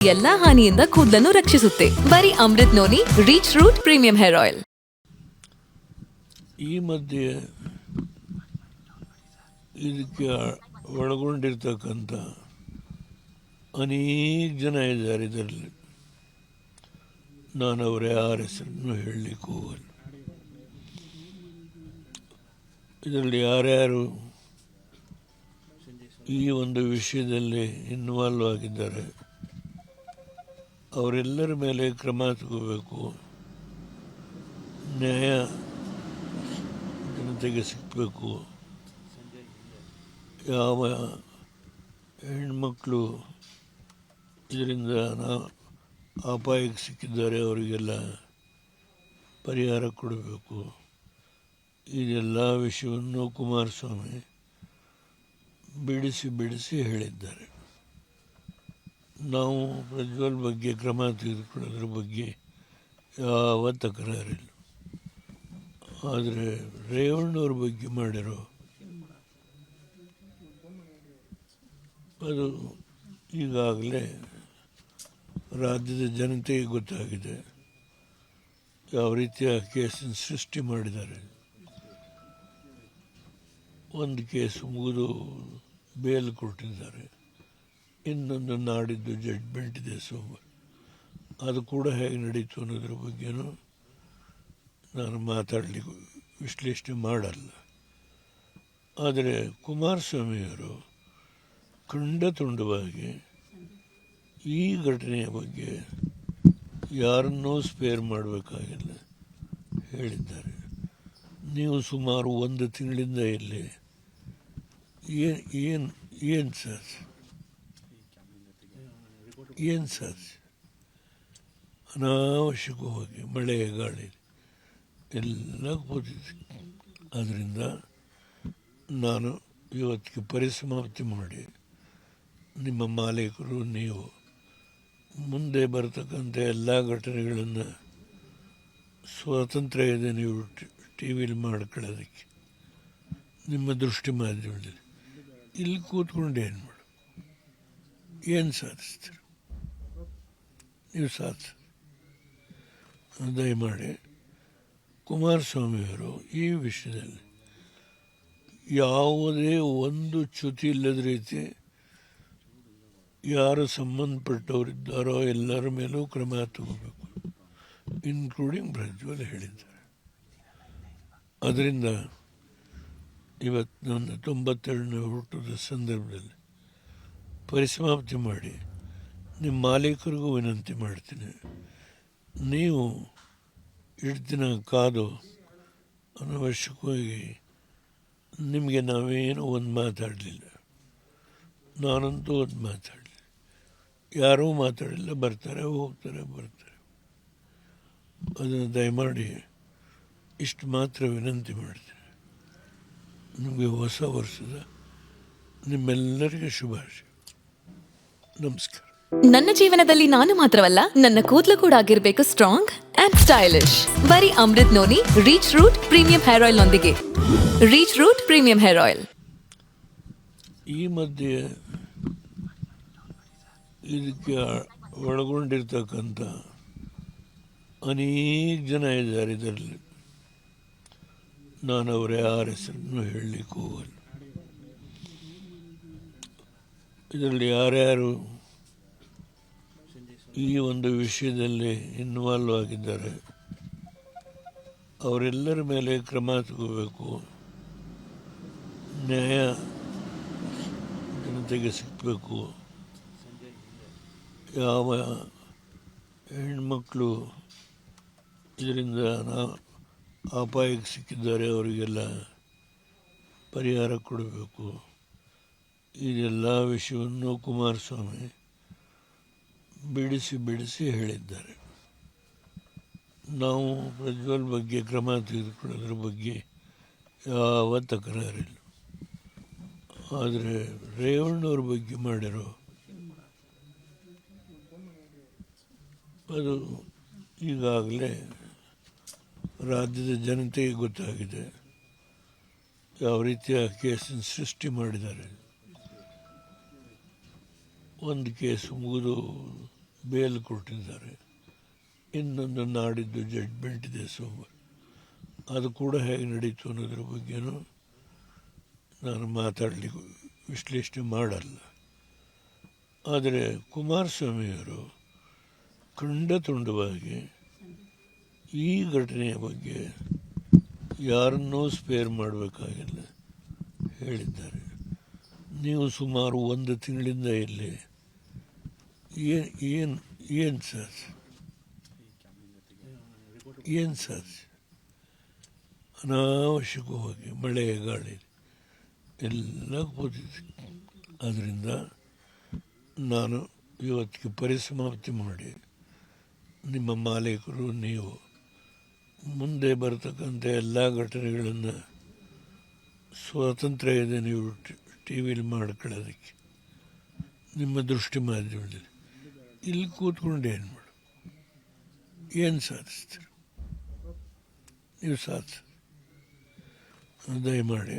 ಎಲ್ಲಾ ಹಾನಿಯಿಂದ ಕೂದಲನ್ನು ರಕ್ಷಿಸುತ್ತೆ. ಬರೀ Amrut noni reach root premium hair oil. ಈ ಮಧ್ಯೆ ಇದಕ್ಕೆ ಒಳಗೊಂಡಿರ್ತಕ್ಕಂಥ ಅನೇಕ ಜನ ಇದ್ದಾರೆ. ಇದರಲ್ಲಿ ನಾನು ಅವರ ಯಾರ ಹೆಸರನ್ನು ಹೇಳಲಿಕ್ಕೆ ಹೋಗಲ್ಲ. ಇದರಲ್ಲಿ ಯಾರ್ಯಾರು ಈ ಒಂದು ವಿಷಯದಲ್ಲಿ ಇನ್ವಾಲ್ವ್ ಆಗಿದ್ದಾರೆ ಅವರೆಲ್ಲರ ಮೇಲೆ ಕ್ರಮ ತಗೋಬೇಕು. ನ್ಯಾಯ ಜನತೆಗೆ ಸಿಗಬೇಕು. ಯಾವ ಹೆಣ್ಮಕ್ಳು ಇದರಿಂದ ಅಪಾಯಕ್ಕೆ ಸಿಕ್ಕಿದ್ದಾರೆ ಅವರಿಗೆಲ್ಲ ಪರಿಹಾರ ಕೊಡಬೇಕು. ಇದೆಲ್ಲ ವಿಷಯವನ್ನು ಕುಮಾರಸ್ವಾಮಿ ಬಿಡಿಸಿ ಹೇಳಿದ್ದಾರೆ. ನಾವು ಪ್ರಜ್ವಲ್ ಬಗ್ಗೆ ಕ್ರಮ ತೆಗೆದುಕೊಳ್ಳೋದ್ರ ಬಗ್ಗೆ ಯಾವ ತಕರಾರಿಲ್ಲ. ಆದರೆ ರೇವಣ್ಣವ್ರ ಬಗ್ಗೆ ಮಾಡಿರೋ ಅದು ಈಗಾಗಲೇ ರಾಜ್ಯದ ಜನತೆಗೆ ಗೊತ್ತಾಗಿದೆ. ಯಾವ ರೀತಿಯ ಕೇಸನ್ನು ಸೃಷ್ಟಿ ಮಾಡಿದ್ದಾರೆ. ಒಂದು ಕೇಸು ಮುಗಿದು ಬೇಲ್ ಕೊಟ್ಟಿದ್ದಾರೆ, ಇನ್ನೊಂದು ನಾಡಿದ್ದು ಜಡ್ಜ್ಮೆಂಟ್ ಇದೆ ಸೋಮವಾರ. ಅದು ಕೂಡ ಹೇಗೆ ನಡೀತು ಅನ್ನೋದ್ರ ಬಗ್ಗೆನೂ ನಾನು ಮಾತಾಡಲಿಕ್ಕೆ ವಿಶ್ಲೇಷಣೆ ಮಾಡಲ್ಲ. ಆದರೆ ಕುಮಾರಸ್ವಾಮಿಯವರು ಖಂಡತುಂಡವಾಗಿ ಈ ಘಟನೆಯ ಬಗ್ಗೆ ಯಾರನ್ನೂ ಸ್ಪೇರ್ ಮಾಡಬೇಕಾಗಿಲ್ಲ ಹೇಳಿದ್ದಾರೆ. ನೀವು ಸುಮಾರು 1 ತಿಂಗಳಿಂದ ಇಲ್ಲಿ ಏನು ಸರ್ ಅನಾವಶ್ಯಕವಾಗಿ ಮಳೆ ಗಾಳಿ ಎಲ್ಲ ಕೂತಿದೆ. ಆದ್ದರಿಂದ ನಾನು ಇವತ್ತಿಗೆ ಪರಿಸಮಾಪ್ತಿ ಮಾಡಿ ನಿಮ್ಮ ಮಾಲೀಕರು ನೀವು ಮುಂದೆ ಬರತಕ್ಕಂಥ ಎಲ್ಲ ಘಟನೆಗಳನ್ನು ಸ್ವಾತಂತ್ರ್ಯ ಇದೆ. ನೀವು ಟಿ ವಿಲಿ ಮಾಡ್ಕೊಳ್ಳೋದಕ್ಕೆ ನಿಮ್ಮ ದೃಷ್ಟಿ ಮಾಧ್ಯಮದಲ್ಲಿ ಇಲ್ಲಿ ಕೂತ್ಕೊಂಡು ಏನು ಮಾಡು, ಏನು ಸಾಧಿಸ್ತೀರ ನೀವು ದಯಮಾಡಿ ಕುಮಾರಸ್ವಾಮಿಯವರು ಈ ವಿಷಯದಲ್ಲಿ ಯಾವುದೇ ಒಂದು ಚ್ಯುತಿ ಇಲ್ಲದ ರೀತಿ ಯಾರು ಸಂಬಂಧಪಟ್ಟವರಿದ್ದಾರೋ ಎಲ್ಲರ ಮೇಲೂ ಕ್ರಮ ತಗೋಬೇಕು, ಇನ್ಕ್ಲೂಡಿಂಗ್ ಪ್ರಜ್ವಲ್ ಹೇಳಿದ್ದಾರೆ. ಅದರಿಂದ ಇವತ್ತು ನನ್ನ 92ನೇ ಹುಟ್ಟುದ ಸಂದರ್ಭದಲ್ಲಿ ಪರಿಸಮಾಪ್ತಿ ಮಾಡಿ ನಿಮ್ಮ ಮಾಲೀಕರಿಗೂ ವಿನಂತಿ ಮಾಡ್ತೀನಿ. ನೀವು ಇಷ್ಟು ದಿನ ಕಾದು ಅನವಶ್ಯಕವಾಗಿ ನಿಮಗೆ ನಾವೇನೋ ಒಂದು ಮಾತಾಡಲಿಲ್ಲ, ನಾನಂತೂ ಒಂದು ಮಾತಾಡಲಿಲ್ಲ, ಯಾರೂ ಮಾತಾಡಿಲ್ಲ. ಬರ್ತಾರೆ ಹೋಗ್ತಾರೆ. ಅದನ್ನು ದಯಮಾಡಿ ಇಷ್ಟು ಮಾತ್ರ ವಿನಂತಿ ಮಾಡ್ತೀನಿ. ನಿಮಗೆ ಹೊಸ ವರ್ಷದ ನಿಮ್ಮೆಲ್ಲರಿಗೆ ಶುಭಾಶಯ. ನಮಸ್ಕಾರ. ನನ್ನ ಜೀವನದಲ್ಲಿ ನಾನು ಮಾತ್ರವಲ್ಲ, ನನ್ನ ಕೂದಲು ಕೂಡ ಆಗಿರಬೇಕು ಸ್ಟ್ರಾಂಗ್ ಅಂಡ್ ಸ್ಟೈಲಿಶ್. ಬರೀ Amrut noni reach root premium hair oil ನೊಂದಿಗೆ. Reach root premium hair oil. ಈ ಮಧ್ಯೆ ಇದಕ್ಕೆ ಒಳಗೊಂಡಿರ್ತಕ್ಕಂಥ ಅನೇಕ ಜನ ಇದ್ದಾರೆ. ಇದರಲ್ಲಿ ನಾನು ಅವರ ಯಾರ ಹೆಸರನ್ನು ಹೇಳಲಿಕ್ಕೆ ಹೋಗಲ್ಲ. ಇದರಲ್ಲಿ ಯಾರ್ಯಾರು ಈ ಒಂದು ವಿಷಯದಲ್ಲಿ ಇನ್ವಾಲ್ವ್ ಆಗಿದ್ದಾರೆ ಅವರೆಲ್ಲರ ಮೇಲೆ ಕ್ರಮ ತಗೋಬೇಕು. ನ್ಯಾಯ ಜನತೆಗೆ ಸಿಗಬೇಕು. ಯಾವ ಹೆಣ್ಮಕ್ಳು ಇದರಿಂದ ಅಪಾಯಕ್ಕೆ ಸಿಕ್ಕಿದ್ದಾರೆ ಅವರಿಗೆಲ್ಲ ಪರಿಹಾರ ಕೊಡಬೇಕು. ಇದೆಲ್ಲ ವಿಷಯವನ್ನು ಕುಮಾರಸ್ವಾಮಿ ಬಿಡಿಸಿ ಹೇಳಿದ್ದಾರೆ. ನಾವು ಪ್ರಜ್ವಲ್ ಬಗ್ಗೆ ಕ್ರಮ ತೆಗೆದುಕೊಳ್ಳೋದ್ರ ಬಗ್ಗೆ ಯಾವ ತಕರಾರಿಲ್ಲ. ಆದರೆ ರೇವಣ್ಣವ್ರ ಬಗ್ಗೆ ಮಾಡಿರೋ ಅದು ಈಗಾಗಲೇ ರಾಜ್ಯದ ಜನತೆಗೆ ಗೊತ್ತಾಗಿದೆ. ಯಾವ ರೀತಿಯ ಕೇಸನ್ನು ಸೃಷ್ಟಿ ಮಾಡಿದ್ದಾರೆ. ಒಂದು ಕೇಸು ಮುಗಿದು ಬೇಲ್ ಕೊಟ್ಟಿದ್ದಾರೆ. ಇನ್ನೊಂದು ನಾಡಿದ್ದು ಜಡ್ಜ್ಮೆಂಟ್ ಇದೆ ಸೋಮವಾರ. ಅದು ಕೂಡ ಹೇಗೆ ನಡೀತು ಅನ್ನೋದ್ರ ಬಗ್ಗೆನೂ ನಾನು ಮಾತಾಡಲಿಕ್ಕೆ ವಿಶ್ಲೇಷಣೆ ಮಾಡಲ್ಲ. ಆದರೆ ಕುಮಾರಸ್ವಾಮಿಯವರು ಖಂಡತುಂಡವಾಗಿ ಈ ಘಟನೆಯ ಬಗ್ಗೆ ಯಾರನ್ನೂ ಸ್ಪೇರ್ ಮಾಡಬೇಕಾಗಿಲ್ಲ ಹೇಳಿದ್ದಾರೆ. ನೀವು ಸುಮಾರು 1 ತಿಂಗಳಿಂದ ಇಲ್ಲಿ ಏನು ಸರ್ ಅನಾವಶ್ಯಕವಾಗಿ ಮಳೆ ಗಾಳಿ ಎಲ್ಲ ಕೂತಿದ್ದೆ. ಆದ್ದರಿಂದ ನಾನು ಇವತ್ತಿಗೆ ಪರಿಸಮಾಪ್ತಿ ಮಾಡಿ ನಿಮ್ಮ ಮಾಲೀಕರು ನೀವು ಮುಂದೆ ಬರತಕ್ಕಂಥ ಎಲ್ಲ ಘಟನೆಗಳನ್ನು ಸ್ವಾತಂತ್ರ್ಯ ಇದೆ, ನೀವು ಟಿ ವಿಲಿ ಮಾಡ್ಕೊಳ್ಳೋದಕ್ಕೆ ನಿಮ್ಮ ದೃಷ್ಟಿ ಮಾಧ್ಯಮದಲ್ಲಿ. ಇಲ್ಲಿ ಕೂತ್ಕೊಂಡು ಏನು ಮಾಡು, ಏನು ಸಾಧಿಸ್ತೀರ ನೀವು ದಯಮಾಡಿ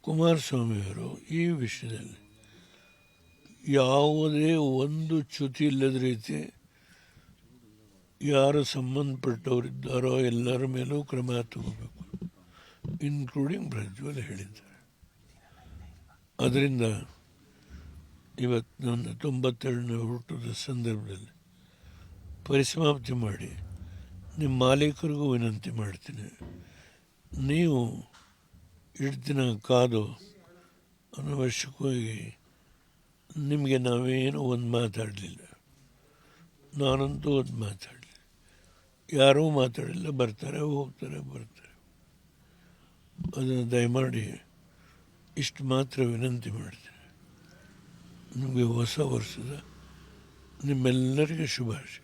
ಕುಮಾರಸ್ವಾಮಿಯವರು ಈ ವಿಷಯದಲ್ಲಿ ಯಾವುದೇ ಒಂದು ಚ್ಯುತಿ ಇಲ್ಲದ ರೀತಿ ಯಾರು ಸಂಬಂಧಪಟ್ಟವರಿದ್ದಾರೋ ಎಲ್ಲರ ಮೇಲೂ ಕ್ರಮ ತಗೋಬೇಕು, ಇನ್ಕ್ಲೂಡಿಂಗ್ ಪ್ರಜ್ವಲ್ ಹೇಳಿದ್ದಾರೆ. ಅದರಿಂದ ಇವತ್ತು ನನ್ನ 92ನೇ ಹುಟ್ಟುದ ಸಂದರ್ಭದಲ್ಲಿ ಪರಿಸಮಾಪ್ತಿ ಮಾಡಿ ನಿಮ್ಮ ಮಾಲೀಕರಿಗೂ ವಿನಂತಿ ಮಾಡ್ತೀನಿ, ನೀವು ಇಷ್ಟು ದಿನ ಕಾದು ಅನವಶ್ಯಕವಾಗಿ ನಿಮಗೆ ನಾವೇನು ಒಂದು ಮಾತಾಡಲಿಲ್ಲ, ನಾನಂತೂ ಒಂದು ಮಾತಾಡಲಿಲ್ಲ, ಯಾರೂ ಮಾತಾಡಿಲ್ಲ, ಬರ್ತಾರೆ ಹೋಗ್ತಾರೆ. ಅದನ್ನು ದಯಮಾಡಿ ಇಷ್ಟು ಮಾತ್ರ ವಿನಂತಿ ಮಾಡ್ತೀನಿ. ನಿಮಗೆ ಹೊಸ ವರ್ಷದ ನಿಮ್ಮೆಲ್ಲರಿಗೆ ಶುಭಾಶಯ.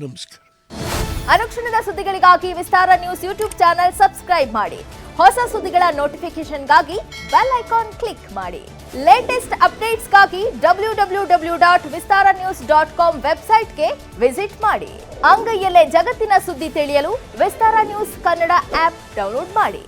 ನಮಸ್ಕಾರ. ಅನುಕ್ಷಣದ ಸುದ್ದಿಗಳಿಗಾಗಿ ವಿಸ್ತಾರ ನ್ಯೂಸ್ ಯೂಟ್ಯೂಬ್ ಚಾನೆಲ್ ಸಬ್ಸ್ಕ್ರೈಬ್ ಮಾಡಿ. ಹೊಸ ಸುದ್ದಿಗಳ ನೋಟಿಫಿಕೇಶನ್ಗಾಗಿ ಬೆಲ್ ಐಕಾನ್ ಕ್ಲಿಕ್ ಮಾಡಿ. ಲೇಟೆಸ್ಟ್ ಅಪ್ಡೇಟ್ಸ್ಗಾಗಿ www.vistaranews.com ವೆಬ್ಸೈಟ್ಗೆ ವಿಸಿಟ್ ಮಾಡಿ. ಅಂಗೈಯಲ್ಲೇ ಜಗತ್ತಿನ ಸುದ್ದಿ ತಿಳಿಯಲು ವಿಸ್ತಾರ ನ್ಯೂಸ್ ಕನ್ನಡ ಆಪ್ ಡೌನ್ಲೋಡ್ ಮಾಡಿ.